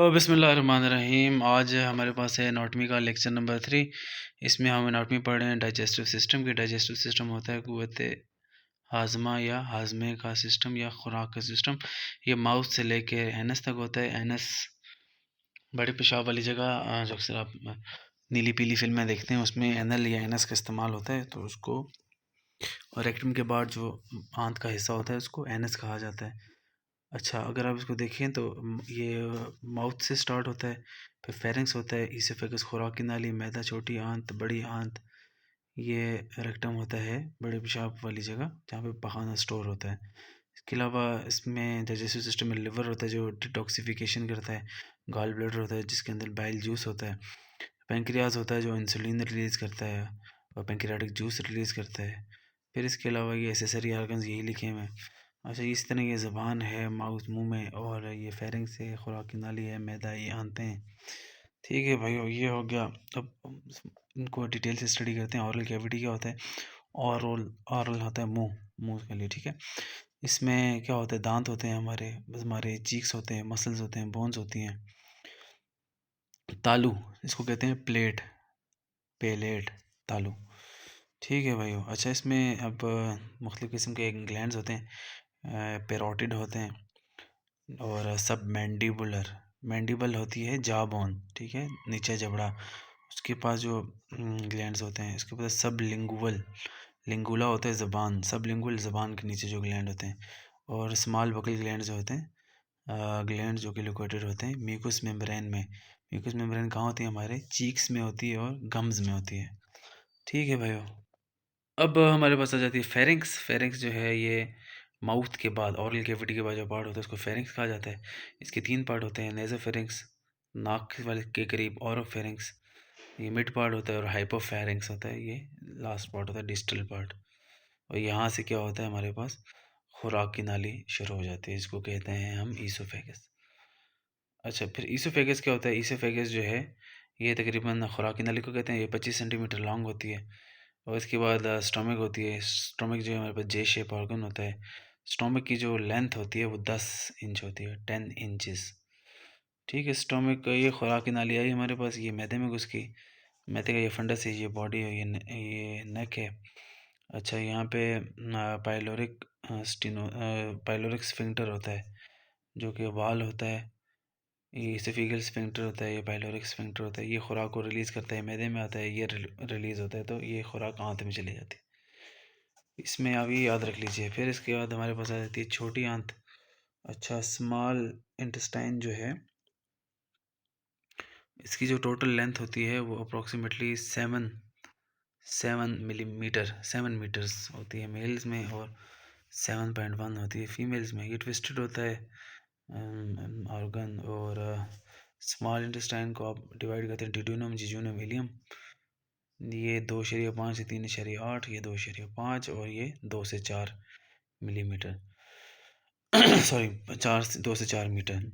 बिस्मिल्लाहिर्रहमानिर्रहीम। आज हमारे पास है एनाटॉमी का लेक्चर नंबर 3। इसमें हम एनाटॉमी पढ़ रहे हैं डाइजेस्टिव सिस्टम की। डाइजेस्टिव सिस्टम होता है क़ुव्वत हाज़मा या हाज़मे का सिस्टम या खुराक का सिस्टम। ये माउथ से लेके एनस तक होता है। एनस बड़े पेशाब वाली जगह, जो अक्सर आप नीली पीली फिल्में देखते हैं उसमें एनल या एनस का इस्तेमाल होता है, तो उसको और रेक्टम के बाद जो आंत का हिस्सा होता है उसको एनस कहा जाता है। अच्छा, अगर आप इसको देखें तो ये माउथ से स्टार्ट होता है, फिर फेरिंक्स होता है, ईसोफेगस खुराक की नाली, मैदा छोटी आंत, बड़ी आंत, ये रेक्टम होता है बड़े पेशाब वाली जगह जहाँ पे पखाना स्टोर होता है। इसके अलावा इसमें डाइजेस्टिव सिस्टम में लिवर होता है जो डिटॉक्सिफिकेशन करता है, गॉल ब्लैडर होता है जिसके अंदर बाइल जूस होता है, पेंक्रियाज होता है जो इंसुलिन रिलीज़ करता है और पेंक्रियाटिक जूस रिलीज़ करता है। फिर इसके अलावा ये एसेसरी आर्गन्स यही लिखे हुए हैं। अच्छा, इस तरह ये ज़बान है माउथ मुंह में, और ये फेरिंग्स है, खुराक की नाली है, मैदा, ये आंतें हैं। ठीक है भाई, ये हो गया। अब इनको डिटेल से स्टडी करते हैं। ऑरल कैविटी क्या होता है? ऑरल ऑरल होता है मुंह, मुंह के लिए। ठीक है, इसमें क्या होता है? दांत होते हैं हमारे चीक्स होते हैं, मसल्स होते हैं, बोन्स होती हैं। तालू, इसको कहते हैं प्लेट, पेलेट, तालू। ठीक है भाई। अच्छा, इसमें अब मुख्तलिफ़ किस्म के ग्लैंड्स होते हैं, पेरोटिड होते हैं, और सब मैंडिबुलर, मैंडिबल होती है जा बोन, ठीक है, नीचे जबड़ा, उसके पास जो ग्लैंड्स होते हैं। इसके पास सब लिंगुअल, लिंगुला होता है ज़बान, सब लिंगुअल ज़बान के नीचे जो ग्लैंड होते हैं, और स्मॉल बकल ग्लैंड जो होते हैं, ग्लैंड जो कि लोकेटेड होते हैं म्यूकस मेम्ब्रेन में। म्यूकस मेम्ब्रेन कहाँ होती है? हमारे चीक्स में होती है और गम्स में होती है। ठीक है भाइयों, अब हमारे पास आ जाती है फेरिंक्स। फेरिंक्स जो है ये माउथ के बाद, ऑरल कैविटी के बाद जो पार्ट होता है उसको फेरिंक्स कहा जाता है। इसके 3 पार्ट होते हैं, नेज़ोफेरिंक्स नाक वाले के करीब, ओरोफेरिंक्स ये मिड पार्ट होता है, और हाइपोफेरिंक्स होता है, ये लास्ट पार्ट होता है, डिस्टल पार्ट। और यहाँ से क्या होता है? हमारे पास खुराक की नाली शुरू हो जाती है, इसको कहते हैं हम ईसोफेगस। अच्छा, फिर ईसोफेगस क्या होता है? ईसोफेगस जो है ये तकरीबन खुराक की नाली को कहते हैं, ये 25 सेंटीमीटर लॉन्ग होती है। और इसके बाद स्टमक होती है। स्टमक जो है हमारे पास जे शेप ऑर्गन होता है। स्टमक की जो लेंथ होती है वो 10 इंच होती है, 10 इंचेस। ठीक है, स्टमक ये खुराक की नाली आई हमारे पास, ये मैदे में घुस गई। मैदे का ये फंडस है, ये बॉडी है, ये नेक है। अच्छा, यहाँ पे पाइलोरिक पाइलोरिक स्फिंक्टर होता है जो कि वाल होता है। ये इसोफेगल स्फिंक्टर होता है, ये पाइलोरिक स्फिंक्टर होता है, ये खुराक को रिलीज़ करता है, मैदे में आता है, ये रिलीज़ होता है, तो ये खुराक आंत में चली जाती है। इसमें अभी याद रख लीजिए। फिर इसके बाद हमारे पास आ जाती है छोटी आंत। अच्छा, स्मॉल इंटेस्टाइन जो है इसकी जो टोटल लेंथ होती है वो अप्रॉक्सीमेटली 7 मीटर्स होती है मेल्स में, और 7.1 होती है फीमेल्स में। ये ट्विस्टेड होता है ऑर्गन। और स्मॉल इंटेस्टाइन को आप डिवाइड करते हैं डिड्यूनम, जिजूनम, इलियम। ये 2.5 से 3.8, ये 2.5, और ये 2 से 4 मिलीमीटर सॉरी 2 से 4 मीटर।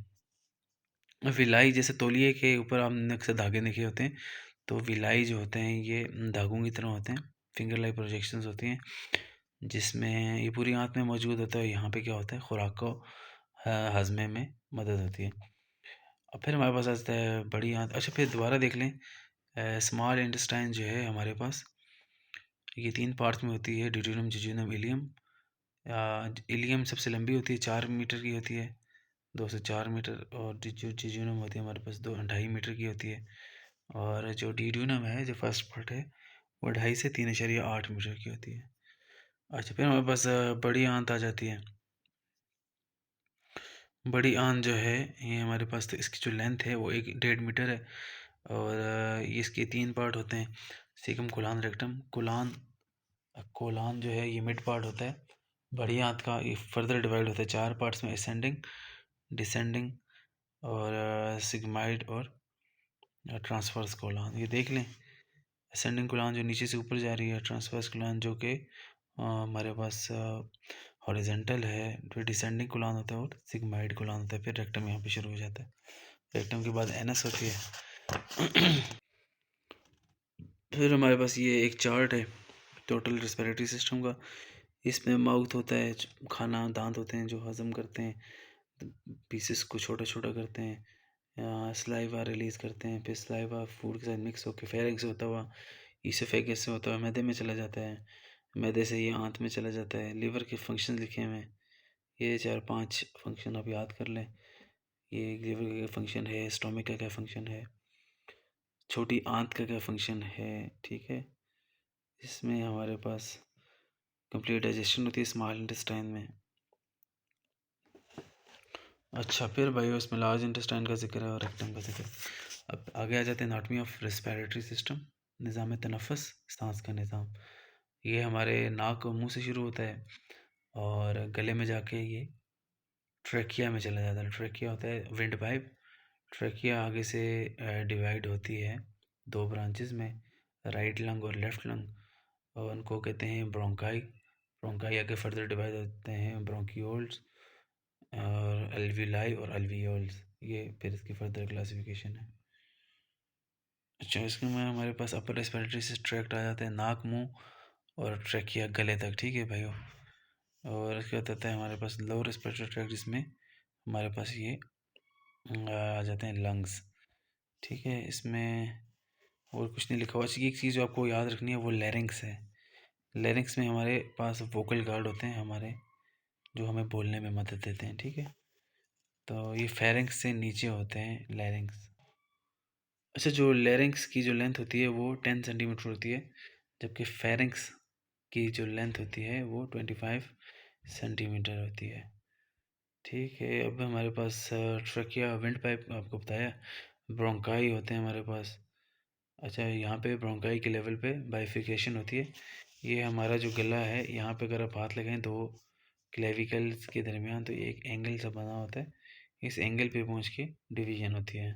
विलाई, जैसे तौलिए के ऊपर आपने अक्सर धागे देखे होते हैं, तो विलाई जो होते हैं ये धागों की तरह होते हैं, फिंगर लाइक प्रोजेक्शंस होती हैं, जिसमें ये पूरी आंत में मौजूद होता है। यहाँ पे क्या होता है? खुराक को हजमे में मदद होती है। अब फिर हमारे पास आता है बड़ी आंत। अच्छा, फिर दोबारा देख लें, स्मॉल इंटेस्टाइन जो है हमारे पास ये 3 पार्ट्स में होती है, ड्यूडेनम, जिजोनम, इलियम। इलियम सबसे लंबी होती है, 4 मीटर की होती है, 2 से 4 मीटर। और जो जिजोनम होती है हमारे पास 2.5 मीटर की होती है। और जो डिड्यूनम है, जो फर्स्ट पार्ट है, वो 2.5 से 3.8 मीटर की होती है। अच्छा, फिर हमारे पास बड़ी आंत आ जाती है। बड़ी आंत जो है ये हमारे पास, तो इसकी जो लेंथ है वो 1.5 मीटर है। और ये इसके 3 पार्ट होते हैं, सीकम, कोलान, रेक्टम। कोलान, कोलान जो है ये मिड पार्ट होता है बड़ी आंत का। ये फर्दर डिवाइड होता है 4 पार्ट्स में, असेंडिंग, डिसेंडिंग, और सिग्माइड, और ट्रांसवर्स कोलान। ये देख लें, असेंडिंग कोलान जो नीचे से ऊपर जा रही है, ट्रांसवर्स कोलान जो कि हमारे पास हॉरिजेंटल है, फिर डिसेंडिंग कोलान होता है, और सिग्माइड कोलान होता है। फिर रेक्टम यहाँ पे शुरू हो जाता है। रेक्टम के बाद एनस होती है। फिर हमारे पास ये एक चार्ट है टोटल रेस्पिरेटरी सिस्टम का। इसमें माउथ होता है, खाना, दांत होते हैं जो हज़म करते हैं, पीसेस को छोटा छोटा करते हैं, सलाइवा रिलीज़ करते हैं, फिर सलाइवा फूड के साथ मिक्स होकर फेरिंग्स से होता हुआ ईसोफेगस से होता हुआ मैदे में चला जाता है, मैदे से ये आंत में चला जाता है। लीवर के फंक्शन लिखे हुए हैं, ये 4-5 फंक्शन आप याद कर लें। ये लीवर का फंक्शन है, स्टोमक का क्या फंक्शन है, छोटी आंत का क्या फंक्शन है, ठीक है। इसमें हमारे पास कंप्लीट डाइजेशन होती है स्मॉल इंटेस्टाइन में। अच्छा, फिर भाई उसमें लार्ज इंटेस्टाइन का जिक्र है और रेक्टम का जिक्र। अब आगे आ जाते हैं एनाटॉमी ऑफ रेस्पिरेटरी सिस्टम, निज़ाम तनफ़ुस, सांस का निज़ाम। ये हमारे नाक और मुंह से शुरू होता है और गले में जाके ये ट्रेकिया में चला जाता है। ट्रेकिया होता है विंड पाइप। ट्रेकिया आगे से डिवाइड होती है दो ब्रांचेस में, राइट लंग और लेफ्ट लंग, और उनको कहते हैं ब्रोंकाई। ब्रोंकाई आगे फर्दर डिवाइड होते हैं ब्रोंकियोल्स और एल्विलाई और अल्वियोल्स। ये फिर इसकी फर्दर क्लासिफिकेशन है। अच्छा, इसके में हमारे पास अपर रेस्पिरेटरी ट्रैक्ट आ जाते हैं, नाक, मुंह और ट्रैकिया गले तक, ठीक है भाइयों। और इसके बाद आता है हमारे पास लोअर रेस्पिरेटरी ट्रैक्ट, जिसमें हमारे पास ये आ जाते हैं लंग्स, ठीक है। इसमें और कुछ नहीं लिखा हुआ। एक चीज़ जो आपको याद रखनी है वो लैरिंक्स है। लैरिंक्स में हमारे पास वोकल गार्ड होते हैं हमारे, जो हमें बोलने में मदद देते हैं, ठीक है। तो ये फेरिंक्स से नीचे होते हैं लैरिंक्स। अच्छा, जो लैरिंक्स की जो लेंथ होती है वो 10 सेंटीमीटर होती है, जबकि फेरिंक्स की जो लेंथ होती है वो 25 सेंटीमीटर होती है, ठीक है। अब हमारे पास ट्रकिया विंड पाइप आपको बताया, ब्रोंकाई होते हैं हमारे पास। अच्छा, यहाँ पे ब्रोंकाई के लेवल पे बाइफिकेशन होती है। ये हमारा जो गला है, यहाँ पे अगर आप हाथ लगाएं तो क्लेविकल्स के दरमियान तो एक एंगल सा बना होता है, इस एंगल पे पहुँच के डिवीजन होती है,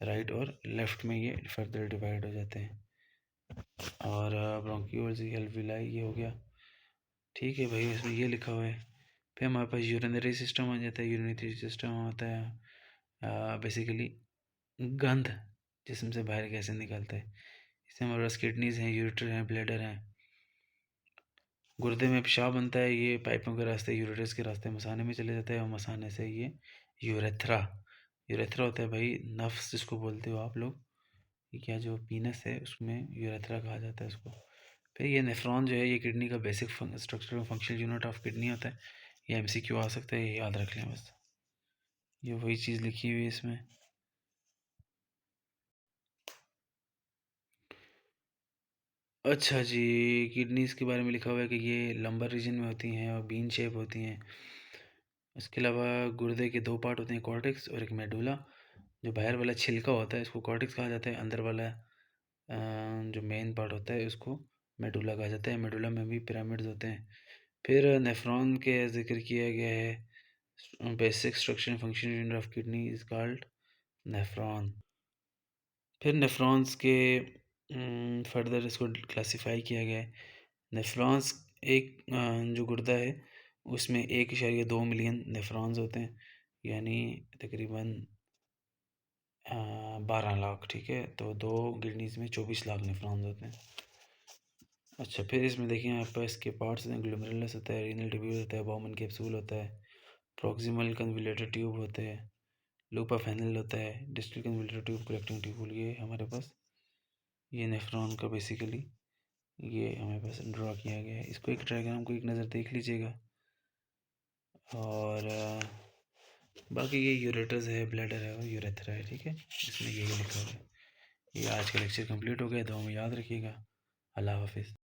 राइट और लेफ्ट में ये फर्दर डिवाइड हो जाते हैं। और ब्रोंकियोल्स एल्विलाई ये हो गया, ठीक है भाई। इसमें ये लिखा हुआ है। फिर हमारे पास यूरिनरी सिस्टम आ जाता है। यूरिनरी सिस्टम होता है बेसिकली गंध जिस्म से बाहर कैसे निकलता है। इसमें हमारे पास किडनीज हैं, यूरेटर हैं, ब्लैडर हैं। गुर्दे में पेशाब बनता है, ये पाइपों के रास्ते यूरेटस के रास्ते मसाने में चले जाता है, और मसाने से ये यूरेथ्रा, यूरेथ्रा होता है भाई नफ्स जिसको बोलते हो आप लोग, क्या जो पीनस है उसमें यूरेथ्रा कहा जाता है उसको। फिर ये नेफ्रॉन जो है ये किडनी का basic structure functional unit of kidney होता है। ये एमसीक्यू आ सकता है, ये याद रख लें बस। ये वही चीज़ लिखी हुई है इसमें। अच्छा जी, किडनीज के बारे में लिखा हुआ है कि ये लंबर रीजन में होती हैं और बीन शेप होती हैं। इसके अलावा गुर्दे के दो पार्ट होते हैं, कॉर्टेक्स और एक मेडुला। जो बाहर वाला छिलका होता है इसको कॉर्टेक्स कहा जाता है, अंदर वाला जो मेन पार्ट होता है उसको मेडुला कहा जाता है। मेडुला में भी पिरामिड्स होते हैं। फिर नेफ्रॉन के जिक्र किया गया है। Basic structure and function unit of kidney is called nephron. फिर नेफ्रॉन्स के फर्दर इसको क्लासिफाई किया गया है। नेफ्रॉन्स एक जो गुर्दा है उसमें 1.2 मिलियन नेफ्रॉन्स होते हैं, यानी तकरीबन 12 लाख, ठीक है। तो दो किडनीज में 24 लाख नेफ्रॉन्स होते हैं। अच्छा, फिर इसमें देखिए यहाँ पर इसके पार्ट्स हैं, ग्लोमेरुलस होता है, रीनल ट्यूब्यूल होता है, बॉमन कैप्सूल होता है, प्रॉक्सिमल कन्वोल्यूटर ट्यूब होते हैं, लूप ऑफ हेनल होता है, डिस्टल कन्वोल्यूटर ट्यूब, कलेक्टिंग ट्यूब्यूल। ये हमारे पास ये नेफ्रॉन का बेसिकली ये हमारे पास ड्रा किया गया है। इसको एक डायग्राम को एक नज़र देख लीजिएगा। और बाकी ये यूरेटस है, ब्लैडर है और यूरेथ्रा है, ठीक है। इसमें यही लिखा हुआ है। ये आज का लेक्चर कंप्लीट हो गया, तो हमें याद रखिएगा। अल्लाह हाफिज़।